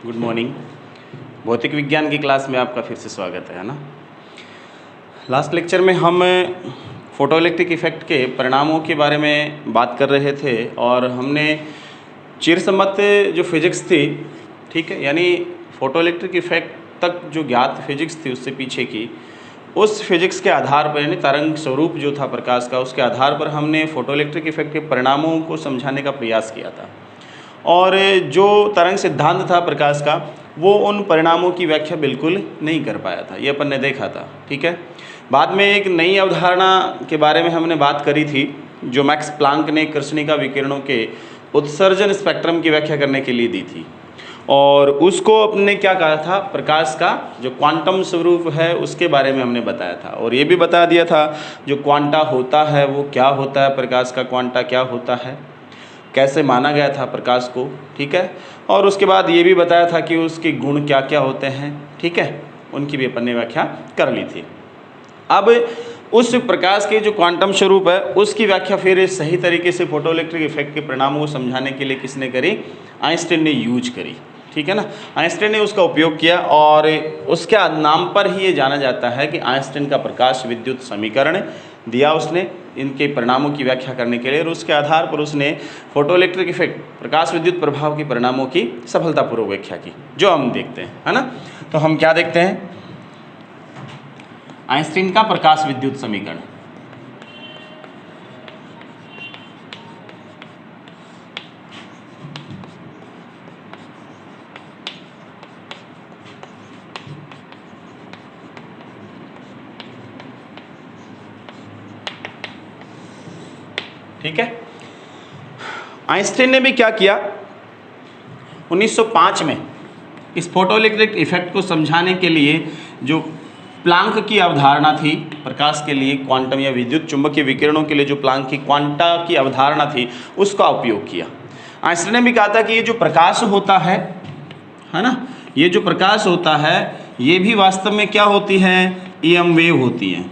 Good morning. भौतिक विज्ञान की क्लास में आपका फिर से स्वागत है ना। लास्ट लेक्चर में हम फोटोइलेक्ट्रिक इफ़ेक्ट के परिणामों के बारे में बात कर रहे थे और हमने चिरसम्मत जो फिज़िक्स थी, ठीक है, यानी फोटोइलेक्ट्रिक इफ़ेक्ट तक जो ज्ञात फिज़िक्स थी उससे पीछे की, उस फिज़िक्स के आधार पर यानी तरंग स्वरूप जो था प्रकाश का, उसके आधार पर हमने फोटोइलेक्ट्रिक इफ़ेक्ट के परिणामों को समझाने का प्रयास किया था। और जो तरंग सिद्धांत था प्रकाश का, वो उन परिणामों की व्याख्या बिल्कुल नहीं कर पाया था, ये अपन ने देखा था, ठीक है। बाद में एक नई अवधारणा के बारे में हमने बात करी थी, जो मैक्स प्लांक ने कृष्णिका विकिरणों के उत्सर्जन स्पेक्ट्रम की व्याख्या करने के लिए दी थी। और उसको अपने क्या कहा था, प्रकाश का जो क्वांटम स्वरूप है उसके बारे में हमने बताया था। और ये भी बता दिया था जो क्वांटा होता है वो क्या होता है, प्रकाश का क्वांटा क्या होता है, कैसे माना गया था प्रकाश को, ठीक है। और उसके बाद ये भी बताया था कि उसके गुण क्या क्या होते हैं, ठीक है, उनकी भी अपन ने व्याख्या कर ली थी। अब उस प्रकाश के जो क्वांटम स्वरूप है उसकी व्याख्या फिर सही तरीके से फोटोइलेक्ट्रिक इफेक्ट के परिणामों को समझाने के लिए किसने करी, आइंस्टाइन ने यूज करी, ठीक है ना। आइंस्टाइन ने उसका उपयोग किया और उसके नाम पर ही ये जाना जाता है कि आइंस्टाइन का प्रकाश विद्युत समीकरण दिया उसने इनके परिणामों की व्याख्या करने के लिए। और उसके आधार पर उसने फोटोइलेक्ट्रिक इफेक्ट प्रकाश विद्युत प्रभाव के परिणामों की सफलतापूर्वक व्याख्या की, जो हम देखते हैं, है ना। तो हम क्या देखते हैं, आइंस्टाइन का प्रकाश विद्युत समीकरण। ठीक है, आइंस्टाइन ने भी क्या किया, 1905 में इस फोटोइलेक्ट्रिक इफेक्ट को समझाने के लिए जो प्लांक की अवधारणा थी प्रकाश के लिए, क्वांटम या विद्युत चुंबकीय विकिरणों के लिए जो प्लांक की क्वांटा की अवधारणा थी उसका उपयोग किया। आइंस्टाइन ने भी कहा था कि ये जो प्रकाश होता है ना, ये जो प्रकाश होता है ये भी वास्तव में क्या होती है, ईएम वेव होती है,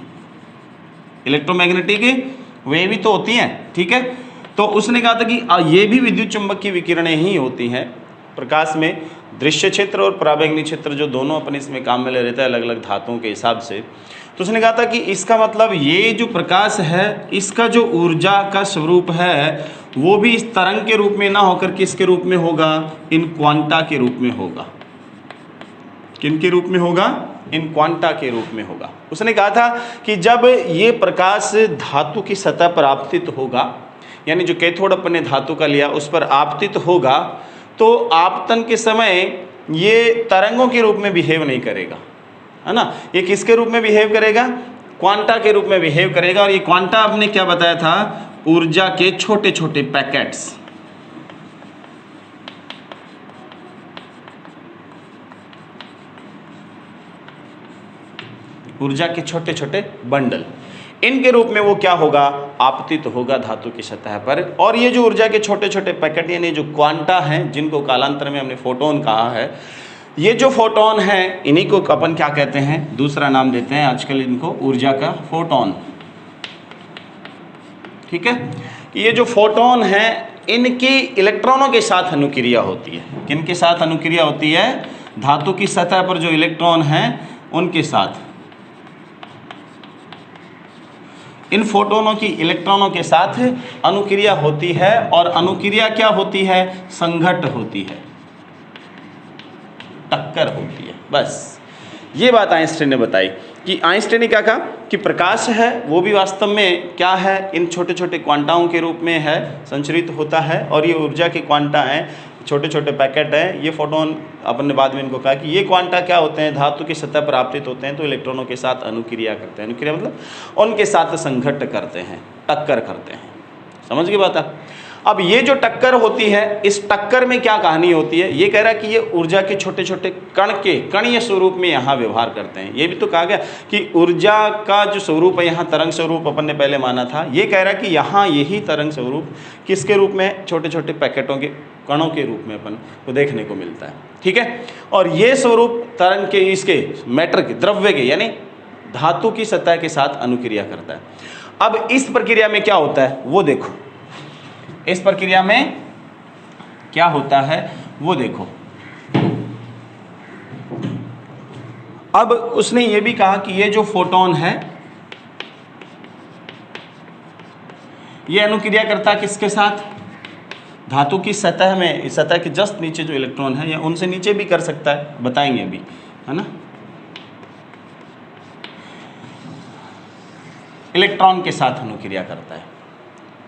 इलेक्ट्रोमैग्नेटिक वेव ही तो होती हैं, ठीक है। तो उसने कहा था कि ये भी विद्युत चुंबकीय विकिरणें ही होती हैं प्रकाश में। दृश्य क्षेत्र और पराबैंगनी क्षेत्र जो दोनों अपने इसमें काम में ले रहता है अलग अलग धातुओं के हिसाब से। तो उसने कहा था कि इसका मतलब ये जो प्रकाश है इसका जो ऊर्जा का स्वरूप है वो भी इस तरंग के रूप में ना होकर किसके रूप में होगा, इन क्वांटा के रूप में होगा। किन के रूप में होगा, इन क्वांटा के रूप में होगा। उसने कहा था कि जब ये प्रकाश धातु की सतह पर आपतित होगा, यानी जो कैथोड अपन ने धातु का लिया उस पर आपतित होगा, तो आपतन के समय ये तरंगों के रूप में बिहेव नहीं करेगा, है ना। ये किसके रूप में बिहेव करेगा, क्वांटा के रूप में बिहेव करेगा। और ये क्वांटा आपने क्या बताया था, ऊर्जा के छोटे छोटे पैकेट्स, ऊर्जा के छोटे छोटे बंडल, इनके रूप में वो क्या होगा, आपतित होगा धातु की सतह पर। और ये जो ऊर्जा के छोटे छोटे पैकेट यानी जो क्वांटा हैं, जिनको कालांतर में हमने फोटोन कहा है, ये जो फोटोन हैं इन्हीं को अपन क्या कहते हैं, दूसरा नाम देते हैं आजकल इनको ऊर्जा का फोटोन, ठीक है। ये जो फोटोन हैं इनकी इलेक्ट्रॉनों के साथ अनुक्रिया होती है। किनके साथ अनुक्रिया होती है, धातु की सतह पर जो इलेक्ट्रॉन हैं उनके साथ, इन फोटोनों की इलेक्ट्रॉनों के साथ अनुक्रिया होती है। और अनुक्रिया क्या होती है, संघट्ट होती है, टक्कर होती है। बस ये बात आइंस्टाइन ने बताई कि आइंस्टाइन ने क्या कहा कि प्रकाश है वो भी वास्तव में क्या है, इन छोटे छोटे क्वांटाओं के रूप में है, संचरित होता है। और ये ऊर्जा के क्वांटा हैं, छोटे छोटे पैकेट हैं, ये फोटोन अपन ने बाद में इनको कहा कि ये क्वांटा क्या होते हैं, धातु की सतह पर आपतित होते हैं तो इलेक्ट्रॉनों के साथ अनुक्रिया करते हैं। अनुक्रिया मतलब उनके साथ संघट्ट करते हैं, टक्कर करते हैं। समझ गए बात आप। अब ये जो टक्कर होती है, इस टक्कर में क्या कहानी होती है, ये कह रहा है कि ये ऊर्जा के छोटे छोटे कण के कणीय स्वरूप में यहाँ व्यवहार करते हैं। ये भी तो कहा गया कि ऊर्जा का जो स्वरूप है यहाँ तरंग स्वरूप अपन ने पहले माना था, ये कह रहा है कि यहाँ यही तरंग स्वरूप किसके रूप में, छोटे छोटे पैकेटों के कणों के रूप में अपन को देखने को मिलता है, ठीक है। और ये स्वरूप तरंग के इसके मैटर के द्रव्य के यानी धातु की सतह के साथ अनुक्रिया करता है। अब इस प्रक्रिया में क्या होता है वो देखो, इस प्रक्रिया में क्या होता है वो देखो। अब उसने ये भी कहा कि ये जो फोटोन है ये अनुक्रिया करता है किसके साथ? धातु की सतह में, इस सतह के जस्ट नीचे जो इलेक्ट्रॉन है या उनसे नीचे भी कर सकता है, बताएंगे अभी, है ना। इलेक्ट्रॉन के साथ अनुक्रिया करता है।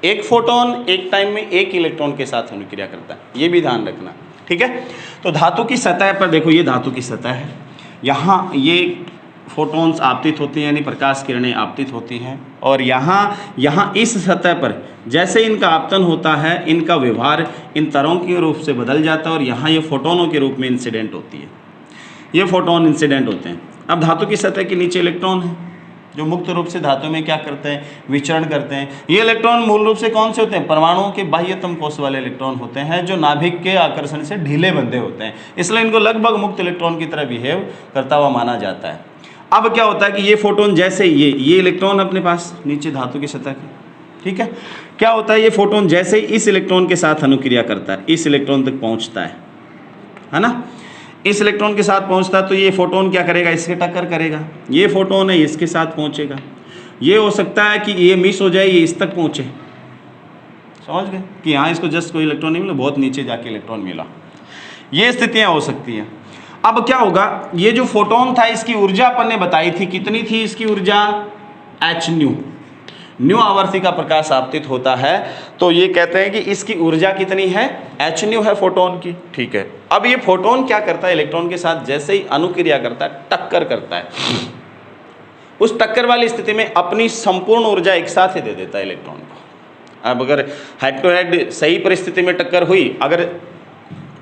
एक फोटोन एक टाइम में एक इलेक्ट्रॉन के साथ अनुक्रिया करता है, ये भी ध्यान रखना, ठीक है। तो धातु की सतह पर देखो, ये धातु की सतह है, यहाँ ये फोटॉन्स आपतित होती हैं, यानी प्रकाश किरणें आपतित होती हैं, और यहाँ इस सतह पर जैसे इनका आपतन होता है, इनका व्यवहार इन तारों के रूप से बदल जाता है और यहाँ ये फोटोनों के रूप में इंसिडेंट होती है, ये फोटोन इंसिडेंट होते हैं। अब धातु की सतह के नीचे इलेक्ट्रॉन है जो मुक्त रूप से धातु में क्या करते हैं? विचरण करते हैं। ये इलेक्ट्रॉन मूल रूप से कौन से होते हैं? परमाणुओं के बाह्यतम कोष वाले इलेक्ट्रॉन होते हैं जो नाभिक के आकर्षण से ढीले बंधे होते हैं, इसलिए इनको लगभग मुक्त इलेक्ट्रॉन की तरह बिहेव करता हुआ माना जाता है। अब क्या होता है कि ये फोटोन जैसे ये इलेक्ट्रॉन अपने पास नीचे धातु की सतह के, ठीक है, क्या होता है, ये फोटोन जैसे इस इलेक्ट्रॉन के साथ अनुक्रिया करता है, इस इलेक्ट्रॉन तक पहुंचता है ना, इस इलेक्ट्रॉन के साथ पहुंचता है, तो ये फोटोन क्या करेगा? इससे टक्कर करेगा। ये फोटोन है, इसके साथ पहुंचेगा। ये हो सकता है कि ये मिस हो जाए, ये इस तक पहुंचे, समझ गए कि यहाँ इसको जस्ट कोई इलेक्ट्रॉन नहीं मिला, बहुत नीचे जाके इलेक्ट्रॉन मिला, ये स्थितियाँ हो सकती हैं। अब क्या होगा, ये जो फोटोन था इसकी ऊर्जा अपन ने बताई थी, कितनी थी इसकी ऊर्जा? h न्यू आवृत्ति का प्रकाश आपतित होता है, तो ये कहते हैं कि इसकी ऊर्जा कितनी है? h है फोटोन की, ठीक है। अब ये फोटोन क्या करता है? इलेक्ट्रॉन के साथ जैसे ही अनुक्रिया करता है, टक्कर करता है, उस टक्कर वाली स्थिति में अपनी संपूर्ण ऊर्जा एक साथ ही दे देता है इलेक्ट्रॉन को। अब अगर हेड टू हेड सही परिस्थिति में टक्कर हुई, अगर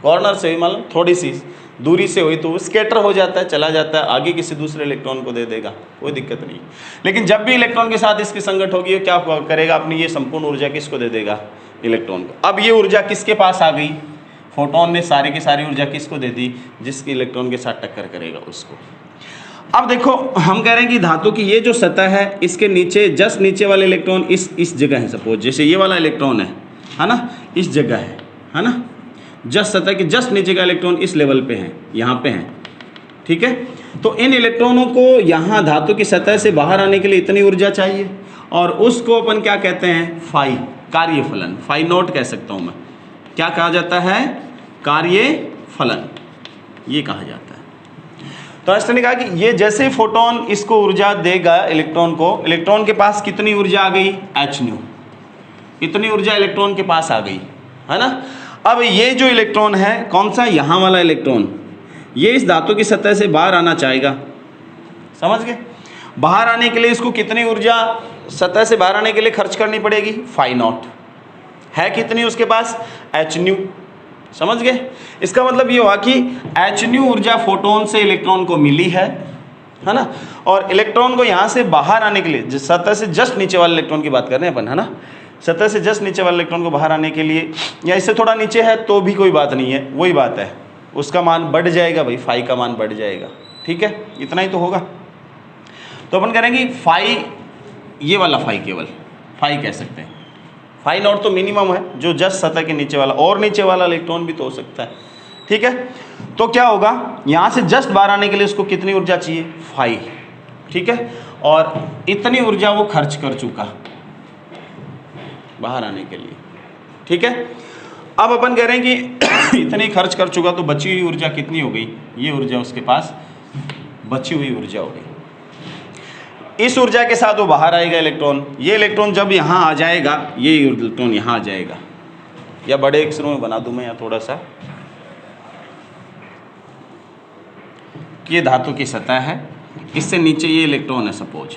कॉर्नर से हुई, मान लो थोड़ी सी दूरी से हुई, तो वो स्कैटर हो जाता है, चला जाता है, आगे किसी दूसरे इलेक्ट्रॉन को दे देगा, कोई दिक्कत नहीं। लेकिन जब भी इलेक्ट्रॉन के साथ इसकी संगत होगी, क्या करेगा? अपनी ये संपूर्ण ऊर्जा किसको दे देगा? इलेक्ट्रॉन को। अब ये ऊर्जा किसके पास आ गई? फोटोन ने सारी की सारी ऊर्जा किसको दे दी? जिसकी इलेक्ट्रॉन के साथ टक्कर करेगा उसको। अब देखो, हम कह रहे हैं कि धातु की ये जो सतह है, इसके नीचे जस्ट नीचे वाले इलेक्ट्रॉन इस जगह है, सपोज जैसे ये वाला इलेक्ट्रॉन है ना, इस जगह है ना, जस्ट सतह के जस्ट नीचे का इलेक्ट्रॉन इस लेवल पे है, यहाँ पे है, ठीक है। तो इन इलेक्ट्रॉनों को यहाँ धातु की सतह से बाहर आने के लिए इतनी ऊर्जा चाहिए, और उसको अपन क्या कहते हैं? फाई, कार्यफलन, फाई नॉट कह सकता हूँ मैं। क्या कहा जाता है? कार्यफलन, ये कहा जाता है। तो ऐसा ने कहा कि ये जैसे फोटोन इसको ऊर्जा देगा इलेक्ट्रॉन को, इलेक्ट्रॉन के पास कितनी ऊर्जा आ गई? h इतनी ऊर्जा इलेक्ट्रॉन के पास आ गई, है ना। अब ये जो इलेक्ट्रॉन है, कौन सा? यहाँ वाला इलेक्ट्रॉन, ये इस धातु की सतह से बाहर आना चाहेगा, समझ गए। बाहर आने के लिए इसको कितनी ऊर्जा सतह से बाहर आने के लिए खर्च करनी पड़ेगी? फाई नॉट है, कितनी उसके पास? h समझ गए। इसका मतलब ये हुआ कि h ऊर्जा फोटोन से इलेक्ट्रॉन को मिली है ना, और इलेक्ट्रॉन को यहाँ से बाहर आने के लिए, सतह से जस्ट नीचे वाले इलेक्ट्रॉन की बात कर रहे हैं अपन, है ना, सतह से जस्ट नीचे वाले इलेक्ट्रॉन को बाहर आने के लिए, या इससे थोड़ा नीचे है तो भी कोई बात नहीं है, वही बात है, उसका मान बढ़ जाएगा भाई, फाई का मान बढ़ जाएगा, ठीक है, इतना ही तो होगा। तो अपन करेंगे फाई, ये वाला फाई, केवल फाई कह सकते हैं। फाई नॉट तो मिनिमम है, जो जस्ट सतह के नीचे वाला, और नीचे वाला इलेक्ट्रॉन भी तो हो सकता है, ठीक है। तो क्या होगा, यहाँ से जस्ट बाहर आने के लिए उसको कितनी ऊर्जा चाहिए? फाई, ठीक है, और इतनी ऊर्जा वो खर्च कर चुका बाहर आने के लिए, ठीक है। अब अपन कह रहे हैं कि इतनी खर्च कर चुका, तो बची हुई ऊर्जा कितनी हो गई? ये ऊर्जा उसके पास बची हुई ऊर्जा हो गई। इस ऊर्जा के साथ वो बाहर आएगा इलेक्ट्रॉन, ये इलेक्ट्रॉन जब यहाँ आ जाएगा, ये इलेक्ट्रॉन यहाँ आ जाएगा, या बड़े अक्षरों में बना दूं मैं या थोड़ा सा, कि ये धातु की सतह है, इससे नीचे ये इलेक्ट्रॉन है, सपोज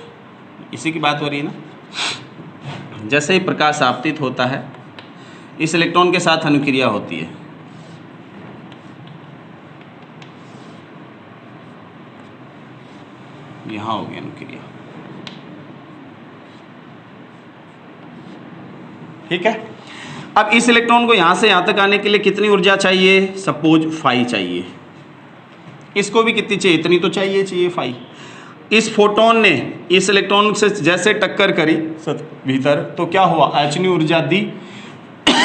इसी की बात हो रही है ना। जैसे ही प्रकाश आपतित होता है, इस इलेक्ट्रॉन के साथ अनुक्रिया होती है, यहाँ होगी अनुक्रिया, ठीक है। अब इस इलेक्ट्रॉन को यहाँ से यहाँ तक आने के लिए कितनी ऊर्जा चाहिए? सपोज फाई चाहिए, इसको भी कितनी चाहिए? इतनी तो चाहिए फाई। इस फोटोन ने इस इलेक्ट्रॉन से जैसे टक्कर करी भीतर, तो क्या हुआ? h ऊर्जा दी,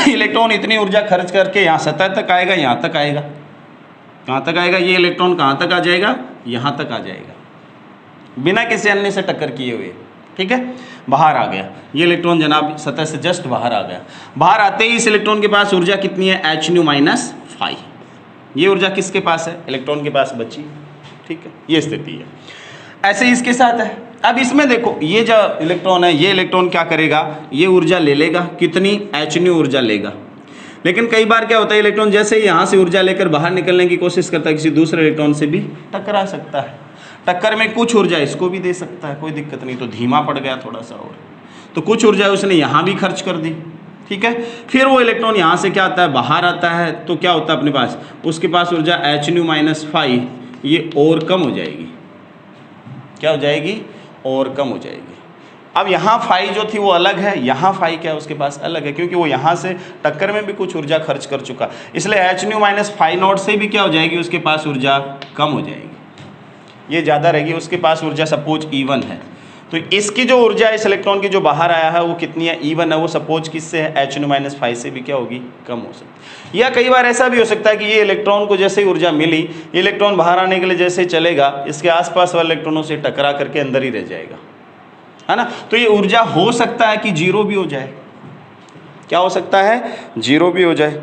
इलेक्ट्रॉन इतनी ऊर्जा खर्च करके यहाँ सतह तक आएगा, यहाँ तक आएगा, कहाँ तक आएगा, ये इलेक्ट्रॉन कहाँ तक आ जाएगा, यहाँ तक आ जाएगा, बिना किसी अन्य से टक्कर किए हुए। ठीक है, बाहर आ गया ये इलेक्ट्रॉन जनाब, सतह से जस्ट बाहर आ गया। बाहर आते ही इस इलेक्ट्रॉन के पास ऊर्जा कितनी है, H⁻⁵। ये ऊर्जा किसके पास है, इलेक्ट्रॉन के पास बची। ठीक है, ये स्थिति है। ऐसे ही इसके साथ है। अब इसमें देखो, ये जो इलेक्ट्रॉन है, ये इलेक्ट्रॉन क्या करेगा, ये ऊर्जा ले लेगा, कितनी, H⁻ ऊर्जा लेगा। लेकिन कई बार क्या होता है, इलेक्ट्रॉन जैसे ही यहाँ से ऊर्जा लेकर बाहर निकलने की कोशिश करता है, किसी दूसरे इलेक्ट्रॉन से भी टकरा सकता है। टक्कर में कुछ ऊर्जा इसको भी दे सकता है, कोई दिक्कत नहीं, तो धीमा पड़ गया थोड़ा सा, और तो कुछ ऊर्जा उसने यहाँ भी खर्च कर दी। ठीक है, फिर वो इलेक्ट्रॉन यहाँ से क्या आता है, बाहर आता है, तो क्या होता है अपने पास, उसके पास ऊर्जा H⁻⁵, ये और कम हो जाएगी। क्या हो जाएगी, और कम हो जाएगी। अब यहाँ फाई जो थी वो अलग है, यहाँ फाई क्या है उसके पास अलग है, क्योंकि वो यहाँ से टक्कर में भी कुछ ऊर्जा खर्च कर चुका, इसलिए H⁻⁵0 से भी क्या हो जाएगी, उसके पास ऊर्जा कम हो जाएगी, ये ज़्यादा रहेगी। उसके पास ऊर्जा सपोज E1 है, तो इसकी जो ऊर्जा इस इलेक्ट्रॉन की जो बाहर आया है वो कितनी है, E1 है, वो सपोज किससे है, H⁻⁵ से भी क्या होगी, कम हो सकती है। या कई बार ऐसा भी हो सकता है कि ये इलेक्ट्रॉन को जैसे ही ऊर्जा मिली, ये इलेक्ट्रॉन बाहर आने के लिए जैसे चलेगा, इसके आसपास वाले इलेक्ट्रॉनों से टकरा करके अंदर ही रह जाएगा, है ना। तो ये ऊर्जा हो सकता है कि 0 भी हो जाए। क्या हो सकता है, 0 भी हो जाए।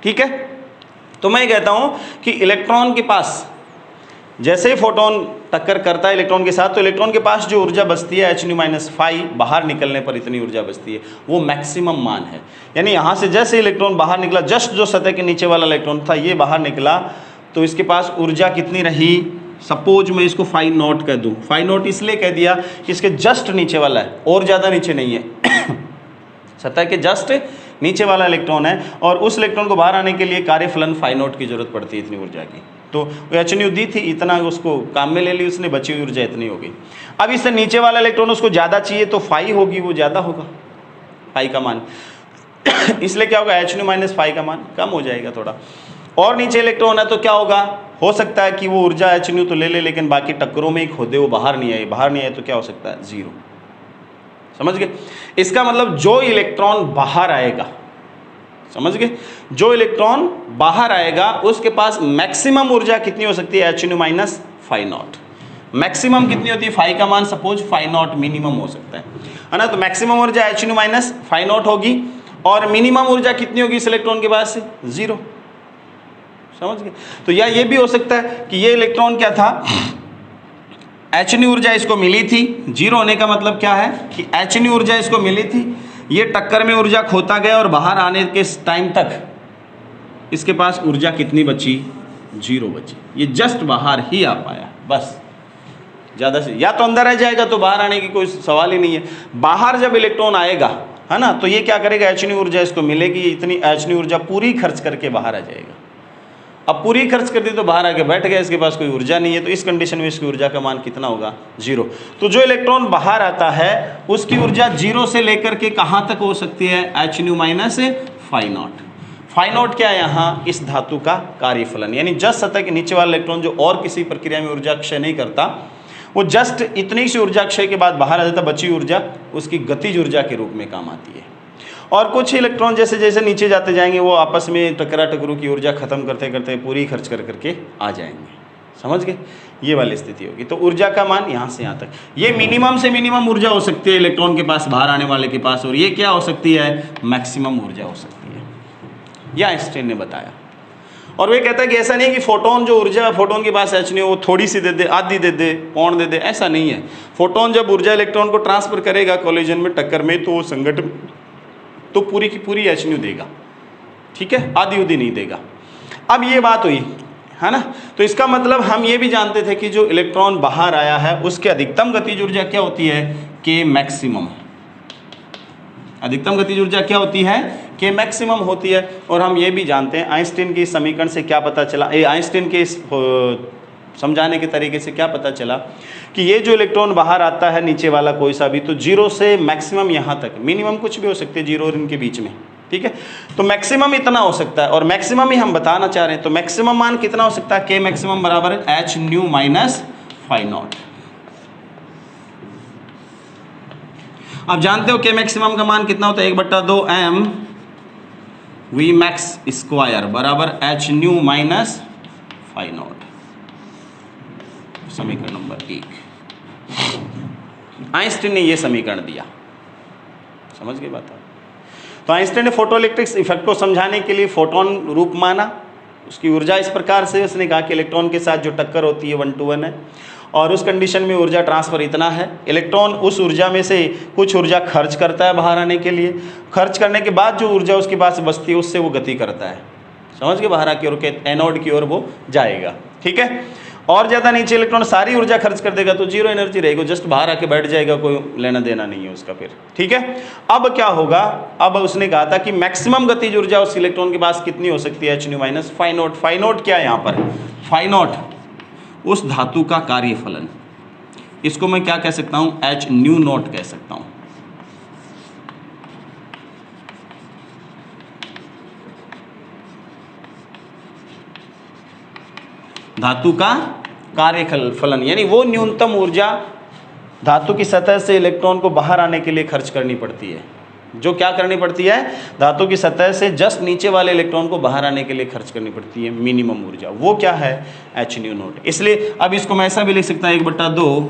ठीक है, तो मैं कहता हूं कि इलेक्ट्रॉन के पास जैसे ही फोटोन टक्कर करता है इलेक्ट्रॉन के साथ, तो इलेक्ट्रॉन के पास जो ऊर्जा बचती है H⁻⁵, बाहर निकलने पर इतनी ऊर्जा बचती है, वो मैक्सिमम मान है। यानी यहाँ से जैसे इलेक्ट्रॉन बाहर निकला, जस्ट जो सतह के नीचे वाला इलेक्ट्रॉन था ये बाहर निकला, तो इसके पास ऊर्जा कितनी रही, सपोज मैं इसको Φ0 कह दूँ। Φ0 इसलिए कह दिया कि इसके जस्ट नीचे वाला है, और ज़्यादा नीचे नहीं है सतह के जस्ट नीचे वाला इलेक्ट्रॉन है, और उस इलेक्ट्रॉन को बाहर आने के लिए कार्यफलन Φ0 की जरूरत पड़ती है, इतनी ऊर्जा की। तो H⁻ दी थी, इतना उसको काम में ले ली उसने, बची हुई ऊर्जा इतनी हो गई। अब इससे नीचे वाला इलेक्ट्रॉन उसको ज़्यादा चाहिए, तो फाई होगी, वो ज़्यादा होगा फाई का मान इसलिए क्या होगा, H⁻⁵ का मान कम हो जाएगा थोड़ा। और नीचे इलेक्ट्रॉन है तो क्या होगा, हो सकता है कि वो ऊर्जा H⁻ तो ले ले, लेकिन बाकी टक्करों में ही खो दे, वो बाहर नहीं आए। बाहर नहीं आए तो क्या हो सकता है, 0। समझ गए। इसका मतलब जो इलेक्ट्रॉन बाहर आएगा, समझ गए, जो इलेक्ट्रॉन बाहर आएगा उसके पास मैक्सिमम ऊर्जा कितनी हो सकती है, H⁻⁵0। मैक्सिमम कितनी होती है, फाई का मान सपोज Φ0 मिनिमम हो सकता है ना। तो मैक्सिमम ऊर्जा H⁻⁵0 होगी, और मिनिमम ऊर्जा कितनी होगी इस इलेक्ट्रॉन के पास, 0। समझ गए। तो या ये भी हो सकता है कि ये इलेक्ट्रॉन क्या था, H⁻ ऊर्जा इसको मिली थी, 0 होने का मतलब क्या है कि H⁻ ऊर्जा इसको मिली थी, ये टक्कर में ऊर्जा खोता गया, और बाहर आने के टाइम तक इसके पास ऊर्जा कितनी बची, 0 बची। ये जस्ट बाहर ही आ पाया, बस। ज़्यादा से या तो अंदर रह जाएगा, तो बाहर आने की कोई सवाल ही नहीं है। बाहर जब इलेक्ट्रॉन आएगा, है ना, तो ये क्या करेगा, H⁻ ऊर्जा इसको मिलेगी, इतनी H⁻ ऊर्जा पूरी खर्च करके बाहर आ जाएगा। अब पूरी खर्च कर दी तो बाहर आके बैठ गया, इसके पास कोई ऊर्जा नहीं है, तो इस कंडीशन में इसकी ऊर्जा का मान कितना होगा, 0। तो जो इलेक्ट्रॉन बाहर आता है उसकी ऊर्जा 0 से लेकर के कहाँ तक हो सकती है, H⁻⁵0। Φ0 क्या है यहाँ, इस धातु का कार्यफलन, यानी जस्ट सतह के नीचे वाला इलेक्ट्रॉन जो और किसी प्रक्रिया में ऊर्जा क्षय नहीं करता, वो जस्ट इतनी सी ऊर्जा क्षय के बाद बाहर आ जाता, बची ऊर्जा उसकी गतिज ऊर्जा के रूप में काम आती है। और कुछ इलेक्ट्रॉन जैसे जैसे नीचे जाते जाएंगे, वो आपस में टकरा टकरू की ऊर्जा खत्म करते करते पूरी खर्च कर करके आ जाएंगे। समझ गए, ये वाली स्थिति होगी। तो ऊर्जा का मान यहाँ से यहाँ तक, ये मिनिमम से मिनिमम ऊर्जा हो सकती है इलेक्ट्रॉन के पास, बाहर आने वाले के पास, और ये क्या हो सकती है, मैक्सिमम ऊर्जा हो सकती है। यह आइंस्टाइन ने बताया। और वे कहता है कि ऐसा नहीं है कि फोटोन जो ऊर्जा फोटोन के पास H⁻ वो थोड़ी सी दे दे, आधी दे दे, पौन दे दे, ऐसा नहीं है। फोटोन जब ऊर्जा इलेक्ट्रॉन को ट्रांसफर करेगा कॉलिजन में, टक्कर में, तो वो संगठन तो पूरी की पूरी H⁻ देगा, ठीक है, आधी उधी नहीं देगा। अब ये बात हुई, है ना। तो इसका मतलब हम ये भी जानते थे कि जो इलेक्ट्रॉन बाहर आया है उसकी अधिकतम गतिज ऊर्जा क्या होती है, K मैक्सिमम। अधिकतम गतिज ऊर्जा क्या होती है, K मैक्सिमम होती है। और हम ये भी जानते हैं, आइंस्टीन की समीकरण से क्या पता चला, आइंस्टीन के समझाने के तरीके से क्या पता चला कि ये जो इलेक्ट्रॉन बाहर आता है नीचे वाला कोई सा भी, तो 0 से मैक्सिमम यहाँ तक, मिनिमम कुछ भी हो सकते हैं 0 और इनके बीच में, ठीक है। तो मैक्सिमम इतना हो सकता है, और मैक्सिमम ही हम बताना चाह रहे हैं। तो मैक्सिमम मान कितना हो सकता है, K मैक्सिमम बराबर है H⁻ Φ0। आप जानते हो K मैक्सिमम का मान कितना होता है, 1/2 m V max स्क्वायर बराबर H⁻ फाई नॉट, समीकरण नंबर 1। आइंस्टीन ने यह समीकरण दिया, समझ गए बात? तो आइंस्टीन ने फोटोइलेक्ट्रिक इफेक्ट को समझाने के लिए फोटोन रूप माना, उसकी ऊर्जा इस प्रकार से, उसने कहा कि इलेक्ट्रॉन के साथ जो टक्कर होती है 1 to 1 है, और उस कंडीशन में ऊर्जा ट्रांसफर इतना है। इलेक्ट्रॉन उस ऊर्जा में से कुछ ऊर्जा खर्च करता है बाहर आने के लिए, खर्च करने के बाद जो ऊर्जा उसके पास बचती है उससे वो गति करता है, समझ गए, बाहर की ओर के एनोड की ओर वो जाएगा, ठीक है। और ज़्यादा नीचे इलेक्ट्रॉन सारी ऊर्जा खर्च कर देगा तो जीरो एनर्जी रहेगी, जस्ट बाहर आके बैठ जाएगा, कोई लेना देना नहीं है उसका फिर, ठीक है। अब क्या होगा, अब उसने कहा था कि मैक्सिमम गतिज ऊर्जा उस इलेक्ट्रॉन के पास कितनी हो सकती है, h nu minus phi naught. Phi naught क्या है यहाँ पर, फाई नॉट उस धातु का कार्यफलन, इसको मैं क्या कह सकता हूँ, h nu नॉट कह सकता हूँ। धातु का कार्यफलन यानी वो न्यूनतम ऊर्जा धातु की सतह से इलेक्ट्रॉन को बाहर आने के लिए खर्च करनी पड़ती है। जो क्या करनी पड़ती है, धातु की सतह से जस्ट नीचे वाले इलेक्ट्रॉन को बाहर आने के लिए खर्च करनी पड़ती है मिनिमम ऊर्जा, वो क्या है, h nu नॉट। इसलिए अब इसको मैं ऐसा भी लिख सकता हूँ 1/2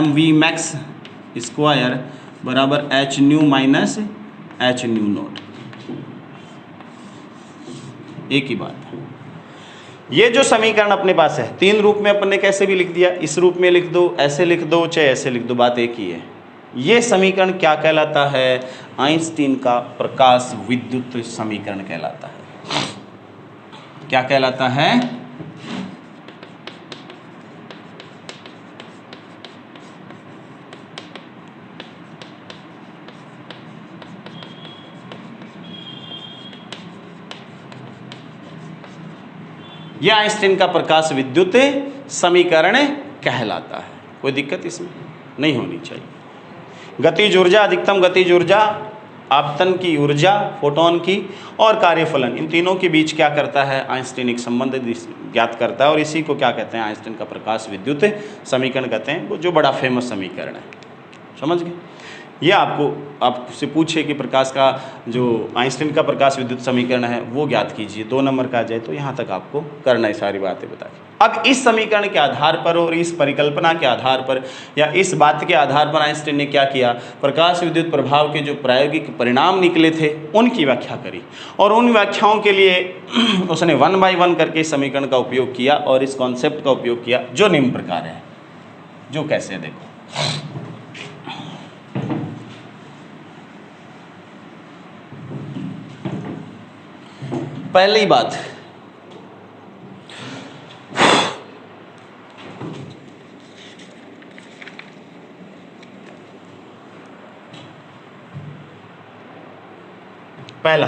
mv मैक्स स्क्वायर बराबर h nu minus h nu not. एक ही बात है। ये जो समीकरण अपने पास है 3 रूप में अपन ने कैसे भी लिख दिया, इस रूप में लिख दो, ऐसे लिख दो, चाहे ऐसे लिख दो, बात एक ही है। ये समीकरण क्या कहलाता है, आइंस्टीन का प्रकाश विद्युत समीकरण कहलाता है। क्या कहलाता है, यह आइंस्टीन का प्रकाश विद्युत समीकरण कहलाता है। कोई दिक्कत इसमें नहीं होनी चाहिए। गतिज ऊर्जा, अधिकतम गतिज ऊर्जा, आपतन की ऊर्जा फोटोन की, और कार्यफलन, इन तीनों के बीच क्या करता है, आइंस्टीन एक संबंध ज्ञात करता है, और इसी को क्या कहते हैं, आइंस्टीन का प्रकाश विद्युत समीकरण कहते हैं, वो जो बड़ा फेमस समीकरण है, समझ गए। ये आपसे पूछे कि प्रकाश का जो आइंस्टीन का प्रकाश विद्युत समीकरण है वो ज्ञात कीजिए, 2 नंबर का आ जाए तो यहाँ तक आपको करना है, सारी बातें बता के। अब इस समीकरण के आधार पर और इस परिकल्पना के आधार पर या इस बात के आधार पर आइंस्टीन ने क्या किया, प्रकाश विद्युत प्रभाव के जो प्रायोगिक परिणाम निकले थे उनकी व्याख्या करी, और उन व्याख्याओं के लिए उसने 1 by 1 करके इस समीकरण का उपयोग किया और इस कॉन्सेप्ट का उपयोग किया, जो निम्न प्रकार है। जो कैसे, देखो, पहली बात, पहला,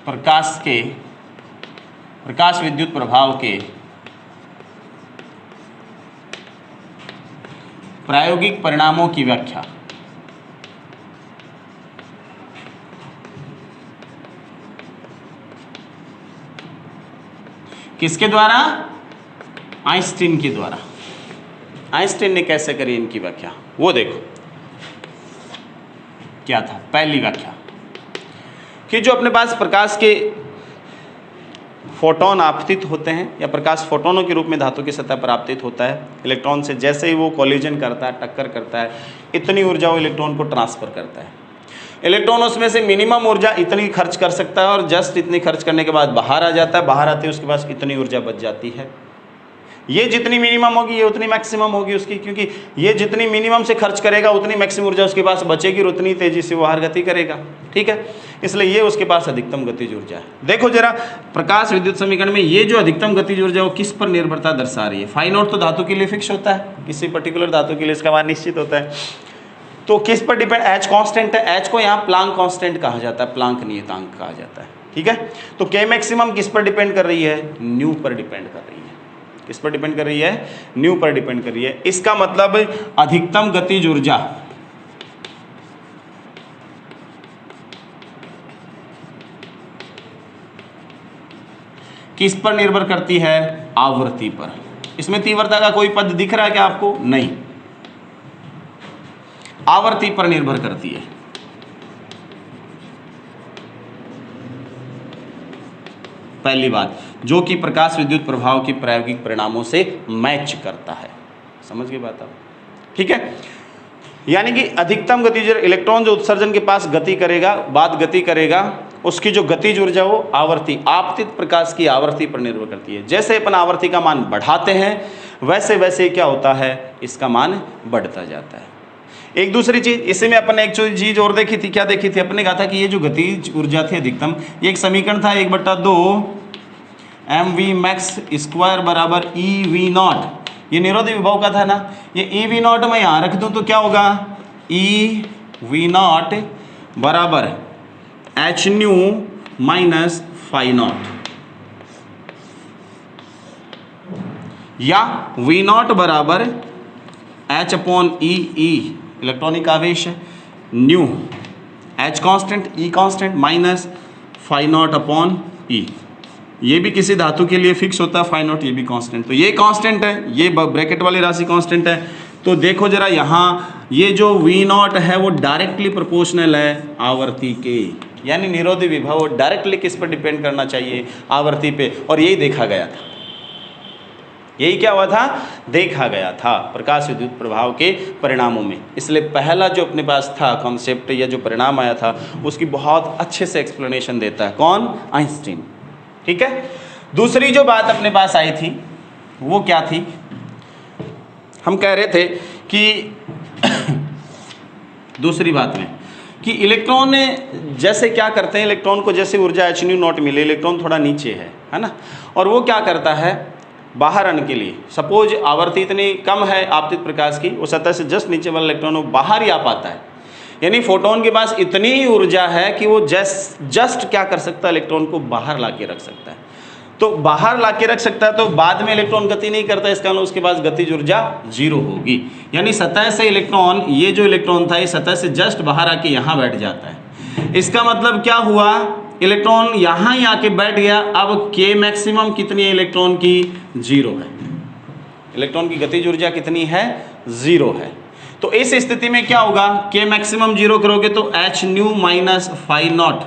प्रकाश विद्युत प्रभाव के प्रायोगिक परिणामों की व्याख्या। किसके द्वारा, आइंस्टीन के द्वारा। आइंस्टीन ने कैसे करी इनकी व्याख्या, वो देखो क्या था। पहली व्याख्या कि जो अपने पास प्रकाश के फोटोन आपतित होते हैं या प्रकाश फोटोनों के रूप में धातु की सतह पर आपतित होता है, इलेक्ट्रॉन से जैसे ही वो कोलिजन करता है, टक्कर करता है, इतनी ऊर्जा वो इलेक्ट्रॉन को ट्रांसफर करता है। इलेक्ट्रॉन उसमें से मिनिमम ऊर्जा इतनी खर्च कर सकता है और जस्ट इतनी खर्च करने के बाद बाहर आ जाता है, बाहर आते ही उसके पास इतनी ऊर्जा बच जाती है। ये जितनी मिनिमम होगी ये उतनी मैक्सिमम होगी उसकी, क्योंकि ये जितनी मिनिमम से खर्च करेगा उतनी मैक्सिमम ऊर्जा उसके पास बचेगी और उतनी तेजी से वो बाहर गति करेगा, ठीक है। इसलिए ये उसके पास अधिकतम गतिज ऊर्जा है। देखो जरा, प्रकाश विद्युत समीकरण में ये जो अधिकतम गतिज ऊर्जा वो किस पर निर्भरता दर्शा रही है। फाई नॉट तो धातु के लिए फिक्स होता है, किसी पर्टिकुलर धातु के लिए इसका मान निश्चित होता है, तो किस पर डिपेंड, एच कांस्टेंट है, एच को यहाँ प्लांक कांस्टेंट कहा जाता है, प्लांक नियतांक कहा जाता है, ठीक है। तो के मैक्सिमम किस पर डिपेंड कर रही है, न्यू पर डिपेंड कर रही है। किस पर डिपेंड कर रही है, न्यू पर डिपेंड कर रही है। इसका मतलब अधिकतम गतिज ऊर्जा किस पर निर्भर करती है, आवृत्ति पर। इसमें तीव्रता का कोई पद दिख रहा है क्या आपको, नहीं, आवृत्ति पर निर्भर करती है। पहली बात, जो कि प्रकाश विद्युत प्रभाव की प्रायोगिक परिणामों से मैच करता है। समझ गए बात आप? ठीक है, यानी कि अधिकतम गतिज इलेक्ट्रॉन जो उत्सर्जन के पास गति करेगा, बाद गति करेगा, उसकी जो गतिज ऊर्जा वो आवर्ती, आपतित प्रकाश की आवर्ती पर निर्भर करती है। जैसे अपन आवर्ती का मान बढ़ाते हैं वैसे वैसे क्या होता है, इसका मान बढ़ता जाता है। एक दूसरी चीज इसमें अपन ने एक चीज और देखी थी, क्या देखी थी? अपने कहा था कि ये जो गतिज ऊर्जा थी अधिकतम, ये एक समीकरण था 1/2 mv मैक्स स्क्वायर बराबर EV0, ये निरोधी विभव का था ना। ये EV0 मैं यहाँ रख दूं तो क्या होगा, EV0 बराबर hν माइनस φ0, या V0 बराबर H/E इलेक्ट्रॉनिक आवेश है, new H constant, E constant minus φ0/E। ये भी किसी धातु के लिए फिक्स होता है φ0, ये भी कांस्टेंट। तो ये कांस्टेंट है, ये ब्रैकेट वाली राशि कांस्टेंट है। तो देखो जरा यहाँ ये जो V0 है वो डायरेक्टली प्रोपोर्शनल है आवर्ती के, यानी निरोधी विभव डायरेक्टली किस पर डिपेंड करना चाहिए, आवर्ती पे। और यही देखा गया था, यही क्या हुआ था, देखा गया था प्रकाश विद्युत प्रभाव के परिणामों में। इसलिए पहला जो अपने पास था कॉन्सेप्ट या जो परिणाम आया था उसकी बहुत अच्छे से एक्सप्लेनेशन देता है कौन, आइंस्टीन। ठीक है, दूसरी जो बात अपने पास आई थी वो क्या थी, हम कह रहे थे कि दूसरी बात में कि इलेक्ट्रॉन जैसे क्या करते हैं, इलेक्ट्रॉन को जैसे ऊर्जा hν0 मिले, इलेक्ट्रॉन थोड़ा नीचे है ना, और वो क्या करता है बाहर आने के लिए, सपोज आवर्ती इतनी कम है आपतित प्रकाश की, वो सतह से जस्ट नीचे वाला इलेक्ट्रॉन वो बाहर ही आ पाता है। यानी फोटोन के पास इतनी ही ऊर्जा है कि वो जस्ट क्या कर सकता है, इलेक्ट्रॉन को बाहर ला के रख सकता है। तो बाहर ला के रख सकता है तो बाद में इलेक्ट्रॉन गति नहीं करता, इसका मतलब उसके पास गतिज ऊर्जा 0 होगी। यानी सतह से इलेक्ट्रॉन, ये जो इलेक्ट्रॉन था ये सतह से जस्ट बाहर आके यहाँ बैठ जाता है। इसका मतलब क्या हुआ, इलेक्ट्रॉन यहाँ ही आके बैठ गया। अब K मैक्सिमम कितनी है इलेक्ट्रॉन की, 0 है। इलेक्ट्रॉन की गतिज ऊर्जा कितनी है, 0 है। तो इस स्थिति में क्या होगा, K मैक्सिमम 0 करोगे तो hν माइनस φ0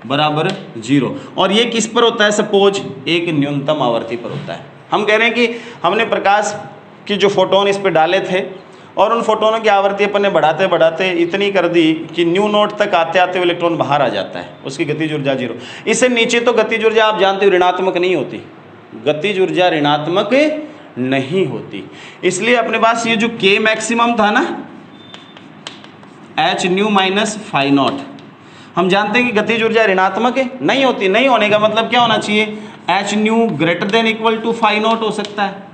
बराबर 0। और ये किस पर होता है, सपोज एक न्यूनतम आवर्ती पर होता है। हम कह रहे हैं कि हमने प्रकाश की जो फोटोन इस पर डाले थे और उन फोटोनों की आवर्ती अपन ने बढ़ाते बढ़ाते इतनी कर दी कि ν0 तक आते आते इलेक्ट्रॉन बाहर आ जाता है, उसकी गतिज ऊर्जा 0। इससे नीचे तो गतिज ऊर्जा आप जानते हो ऋणात्मक नहीं होती, गतिज ऊर्जा ऋणात्मक नहीं होती। इसलिए अपने पास ये जो K मैक्सिमम था ना, hν माइनस φ0, हम जानते हैं कि गतिज ऊर्जा ऋणात्मक नहीं होती। नहीं होने का मतलब क्या होना चाहिए, hν greater than equal to φ0 हो सकता है,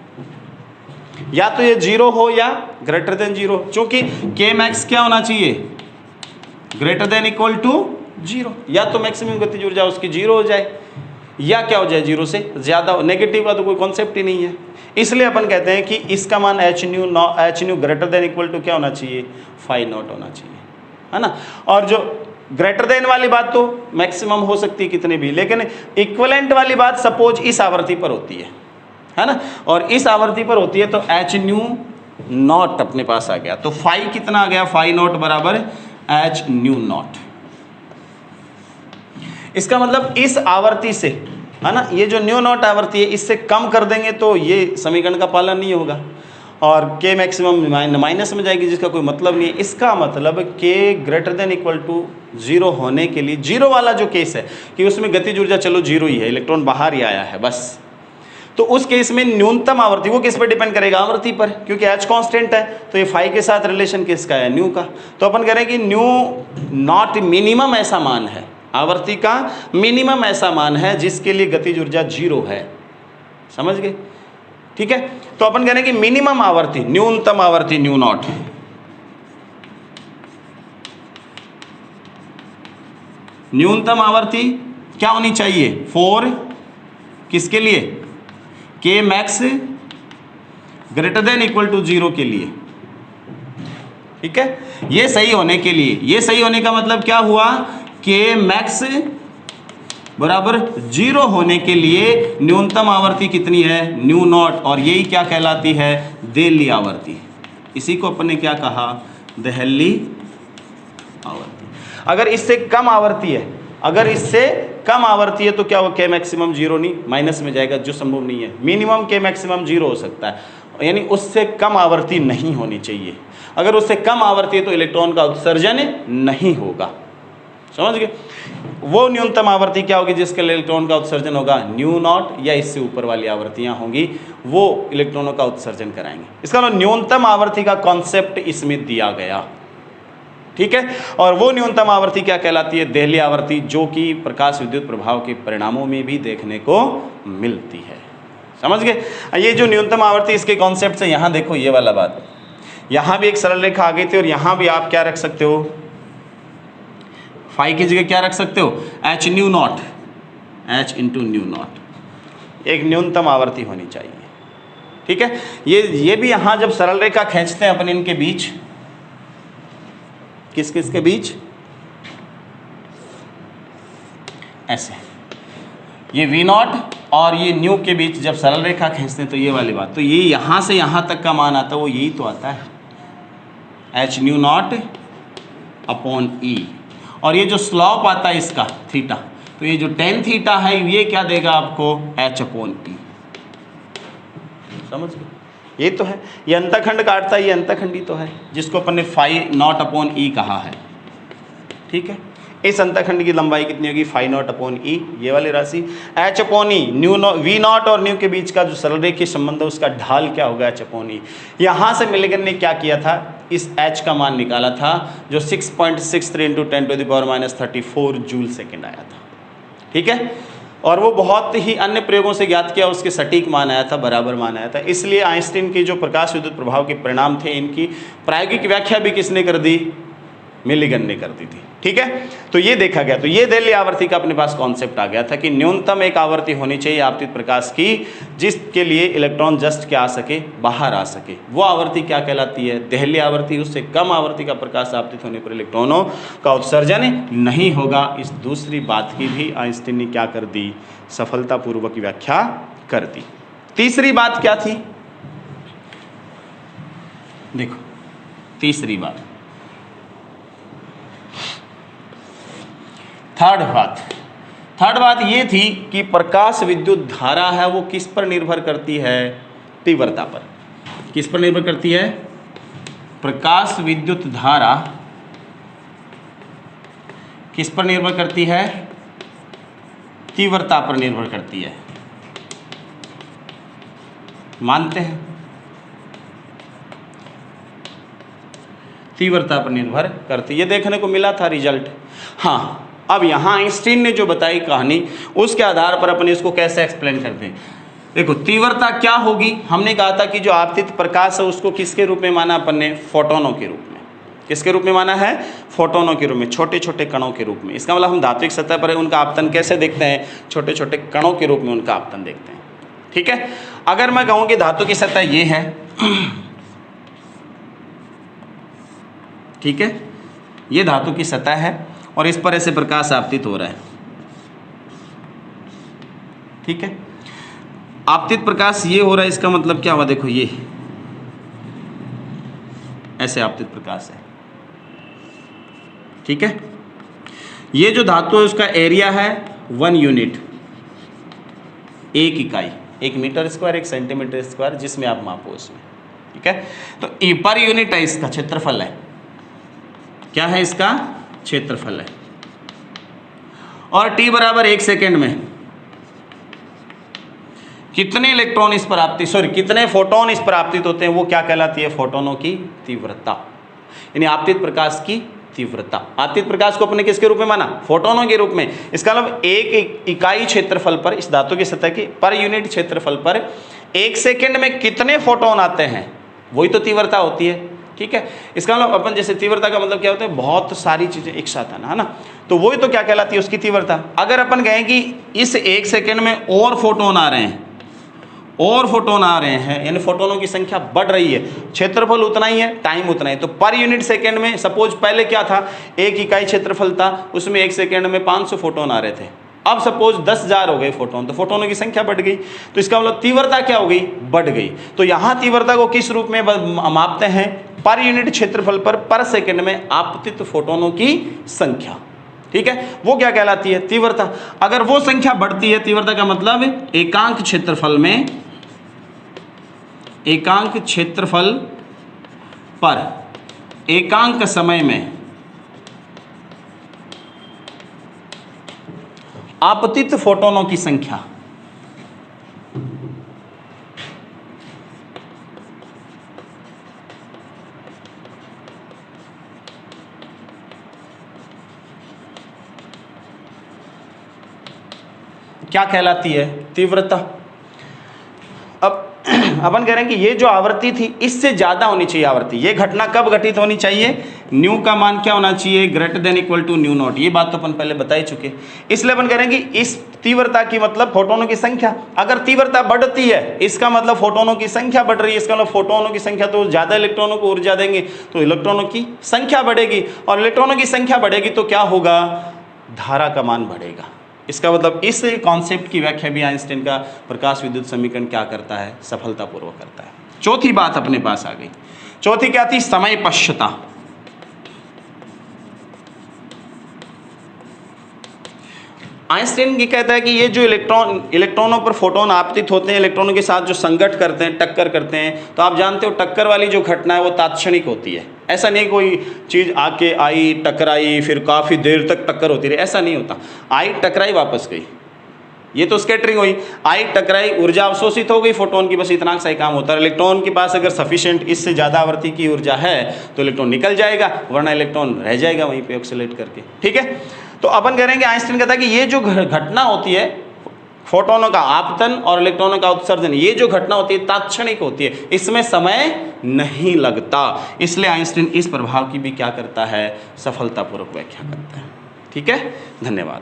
या तो ये 0 हो या ग्रेटर देन 0, क्योंकि K मैक्स क्या होना चाहिए, ग्रेटर देन इक्वल टू 0, या तो मैक्सिमम गतिज ऊर्जा उसकी 0 हो जाए या क्या हो जाए 0 से ज़्यादा। नेगेटिव का तो कोई कॉन्सेप्ट ही नहीं है। इसलिए अपन कहते हैं कि इसका मान hν greater than equal to क्या होना चाहिए, φ0 होना चाहिए, है ना। और जो ग्रेटर देन वाली बात तो मैक्सिमम हो सकती है कितने भी, लेकिन इक्विवेलेंट वाली बात सपोज इस आवर्ती पर होती है ना, और इस आवर्ती पर होती है तो hν0 अपने पास आ गया। तो फाई कितना आ गया, φ0 बराबर hν0। इसका मतलब इस आवर्ती से, है ना, ये जो ν0 आवर्ती है इससे कम कर देंगे तो ये समीकरण का पालन नहीं होगा और K मैक्सिमम माइनस में जाएगी, जिसका कोई मतलब नहीं है। इसका मतलब K greater than equal to 0 होने के लिए, 0 वाला जो केस है कि उसमें गतिज ऊर्जा चलो 0 ही है, इलेक्ट्रॉन बाहर ही आया है बस, तो उस केस में न्यूनतम आवर्ती वो किस पर डिपेंड करेगा, आवर्ती पर, क्योंकि H कांस्टेंट है तो ये फाई के साथ रिलेशन किसका है, न्यू का। तो अपन कह रहे हैं कि ν0 मिनिमम ऐसा मान है, आवर्ती का मिनिमम ऐसा मान है जिसके लिए गतिज ऊर्जा 0 है। समझ गए, ठीक है। तो अपन कह रहे हैं कि मिनिमम आवर्ती, न्यूनतम आवर्ती ν0, न्यूनतम आवर्ती क्या होनी चाहिए, 4 किसके लिए, K max greater than equal to 0 के लिए, ठीक है। ये सही होने के लिए, ये सही होने का मतलब क्या हुआ, K मैक्स बराबर 0 होने के लिए न्यूनतम आवर्ती कितनी है, ν0, और यही क्या कहलाती है, देहली आवर्ती। इसी को अपन ने क्या कहा, देहली आवर्ती। अगर इससे कम आवर्ती है, अगर इससे कम आवर्ती है तो क्या वो के मैक्सिमम जीरो नहीं, माइनस में जाएगा, जो संभव नहीं है। मिनिमम के मैक्सिमम जीरो हो सकता है, यानी उससे कम आवर्ती नहीं होनी चाहिए। अगर उससे कम आवर्ती है तो इलेक्ट्रॉन का उत्सर्जन नहीं होगा। समझ गए? वो न्यूनतम आवर्ती क्या होगी जिसके लिए इलेक्ट्रॉन का उत्सर्जन होगा? न्यू नॉट या इससे ऊपर वाली आवर्तियां होंगी, वो इलेक्ट्रॉनों का उत्सर्जन कराएंगे। इसका मतलब न्यूनतम आवर्ती का कॉन्सेप्ट इसमें दिया गया, ठीक है। और वो न्यूनतम आवर्ती क्या कहलाती है? देहली आवर्ती, जो कि प्रकाश विद्युत प्रभाव के परिणामों में भी देखने को मिलती है। समझ गए? ये जो न्यूनतम आवर्ती, इसके कॉन्सेप्ट से यहाँ देखो, ये वाला बात, यहाँ भी एक सरल रेखा आ गई थी और यहाँ भी आप क्या रख सकते हो? फाई की जगह क्या रख सकते हो? H new not, H into new not, एक न्यूनतम आवर्ती होनी चाहिए, ठीक है। ये भी यहाँ जब सरल रेखा खींचते हैं अपन इनके बीच, किस किस के बीच? ऐसे, ये वी नॉट और ये न्यू के बीच जब सरल रेखा खींचते हैं तो ये वाली बात, तो ये यहाँ से यहाँ तक का मान आता है, वो यही तो आता है, एच न्यू नॉट अपॉन ई। और ये जो स्लॉप आता है इसका थीटा, तो ये जो टेन थीटा है ये क्या देगा आपको? एच अपॉन ई। समझ गए? ये तो है, ये अंतखंड काटता है, ये अंतखंडी तो है, जिसको अपन ने फाई नॉट अपॉन ई कहा है, ठीक है। इस अंतखंड की लंबाई कितनी होगी? फाई नॉट अपॉन ई, ये वाली राशि। H upon E, V naught और न्यू के बीच का जो सरल रेखीय संबंध है उसका ढाल क्या होगा? एच अपॉन ई। यहाँ से मिलिगन ने क्या किया था? इस एच का मान निकाला था जो 6.63 इंटू 10⁻34 जूल सेकेंड आया था, ठीक है। और वो बहुत ही अन्य प्रयोगों से ज्ञात किया, उसके सटीक मान आया था, बराबर मान आया था। इसलिए आइंस्टीन की जो प्रकाश विद्युत प्रभाव के परिणाम थे, इनकी प्रायोगिक व्याख्या भी किसने कर दी? मिलिगन ने कर दी थी, ठीक है। तो ये देखा गया, तो ये देहली आवर्ती का अपने पास कॉन्सेप्ट आ गया था कि न्यूनतम एक आवर्ती होनी चाहिए आपतित प्रकाश की, जिसके लिए इलेक्ट्रॉन जस्ट क्या आ सके? बाहर आ सके। वो आवर्ती क्या कहलाती है? देहली आवर्ती। उससे कम आवर्ती का प्रकाश आपतित होने पर इलेक्ट्रॉनों का उत्सर्जन नहीं होगा। इस दूसरी बात की भी आइंस्टीन ने क्या कर दी? सफलतापूर्वक व्याख्या कर दी। तीसरी बात क्या थी? देखो, तीसरी बात, थर्ड बात ये थी कि प्रकाश विद्युत धारा है वो किस पर निर्भर करती है? तीव्रता पर। किस पर निर्भर करती है? प्रकाश विद्युत धारा किस पर निर्भर करती है? तीव्रता पर निर्भर करती है। मानते हैं? तीव्रता पर निर्भर करती है, ये देखने को मिला था रिजल्ट। हाँ, अब यहाँ आइंस्टीन ने जो बताई कहानी, उसके आधार पर अपन इसको कैसे एक्सप्लेन करते हैं। देखो, तीव्रता क्या होगी? हमने कहा था कि जो आपतित प्रकाश है उसको किसके रूप में माना अपन ने? फोटोनों के रूप में। किसके रूप में माना है? फोटोनों के रूप में, छोटे छोटे कणों के रूप में। इसका मतलब हम धात्विक सतह पर उनका आपतन कैसे देखते हैं? छोटे छोटे कणों के रूप में उनका आपतन देखते हैं, ठीक है। अगर मैं कहूँ कि धातु की सतह ये है, ठीक है, ये धातु की सतह है और इस पर ऐसे प्रकाश आपतित हो रहा है, ठीक है। आपतित प्रकाश ये हो रहा है, इसका मतलब क्या हुआ? देखो, ये ऐसे आपतित प्रकाश है, ठीक है। ये जो धातु है उसका एरिया है 1 यूनिट, एक इकाई, 1 मीटर स्क्वायर, 1 सेंटीमीटर स्क्वायर, जिसमें आप मापो उसमें, ठीक है। तो पर यूनिट है इसका क्षेत्रफल है। क्या है? इसका क्षेत्रफल है। और t बराबर 1 सेकेंड में कितने इलेक्ट्रॉन इस पर आपतित, कितने फोटोन इस पर आपतित होते हैं, वो क्या कहलाती है? फोटोनों की तीव्रता, यानी आपतित प्रकाश की तीव्रता। आपतित प्रकाश को अपने किसके रूप में माना? फोटोनों के रूप में। इसका मतलब एक इकाई क्षेत्रफल पर, इस धातु की सतह के पर यूनिट क्षेत्रफल पर 1 सेकेंड में कितने फोटोन आते हैं, वही तो तीव्रता होती है, ठीक है। इसका मतलब अपन जैसे तीव्रता का मतलब क्या होता है? बहुत सारी चीजें एक साथ आना, है ना। तो वही तो क्या कहलाती है? उसकी तीव्रता। अगर अपन कहें कि इस 1 सेकेंड में और फोटोन आ रहे हैं, और फोटोन आ रहे हैं, यानी फोटोनों की संख्या बढ़ रही है, क्षेत्रफल उतना ही है, टाइम उतना ही, तो पर यूनिट सेकेंड में सपोज पहले क्या था? 1 इकाई क्षेत्रफल था, उसमें 1 सेकेंड में 500 फोटोन आ रहे थे। अब सपोज 10,000 हो गए फोटोन, तो फोटोनों की संख्या बढ़ गई, तो इसका मतलब तीव्रता क्या हो गई? बढ़ गई। तो यहाँ तीव्रता को किस रूप में मापते हैं? पर यूनिट क्षेत्रफल पर सेकेंड में आपतित फोटोनों की संख्या, ठीक है, वो क्या कहलाती है? तीव्रता। अगर वो संख्या बढ़ती है, तीव्रता का मतलब एकांक क्षेत्रफल में, एकांक क्षेत्रफल पर एकांक समय में आपतित फोटोनों की संख्या। क्या कहलाती है? तीव्रता। अब अपन कह रहे हैं कि ये जो आवृत्ति थी इससे ज्यादा होनी चाहिए आवृत्ति। ये घटना कब घटित होनी चाहिए? न्यू का मान क्या होना चाहिए? Greater than equal to nu naught. ये बात तो अपन पहले बता ही चुके। इसलिए अपन कह रहे हैं कि इस तीव्रता की मतलब फोटोनों की संख्या। अगर तीव्रता बढ़ती है इसका मतलब फोटोनों की संख्या बढ़ रही है, इसका मतलब फोटोनों की संख्या, तो ज्यादा इलेक्ट्रॉनों को ऊर्जा देंगे तो इलेक्ट्रॉनों की संख्या बढ़ेगी, और इलेक्ट्रॉनों की संख्या बढ़ेगी तो क्या होगा? धारा का मान बढ़ेगा। इसका मतलब इस कॉन्सेप्ट की व्याख्या भी आइंस्टाइन का प्रकाश विद्युत समीकरण क्या करता है? सफलतापूर्वक करता है। चौथी बात अपने पास आ गई। चौथी क्या थी? समय पश्यता। आइंस्टाइन ये कहता है कि ये जो इलेक्ट्रॉनों पर फोटोन आपतित होते हैं, इलेक्ट्रॉनों के साथ जो संघट करते हैं, टक्कर करते हैं, तो आप जानते हो टक्कर वाली जो घटना है वो तात्क्षणिक होती है। ऐसा नहीं कोई चीज़ आके आई, टकराई, फिर काफ़ी देर तक टक्कर होती रही, ऐसा नहीं होता। आई, टकराई, वापस गई, ये तो स्कैटरिंग हुई। आई, टकराई, ऊर्जा अवशोषित हो गई फोटोन की, बस इतना सा ही काम होता है। इलेक्ट्रॉन के पास अगर सफिशिएंट इससे ज़्यादा आवृत्ति की ऊर्जा है तो इलेक्ट्रॉन निकल जाएगा, वरना इलेक्ट्रॉन रह जाएगा वहीं पे ऑक्सीलेट करके। ठीक है, तो अपन कह रहे हैं कि आइंस्टाइन कहता है कि ये जो घटना होती है, फोटोनों का आपतन और इलेक्ट्रॉनों का उत्सर्जन, ये जो घटना होती है तात्क्षणिक होती है, इसमें समय नहीं लगता। इसलिए आइंस्टाइन इस प्रभाव की भी क्या करता है? सफलतापूर्वक व्याख्या करता है। ठीक है, धन्यवाद।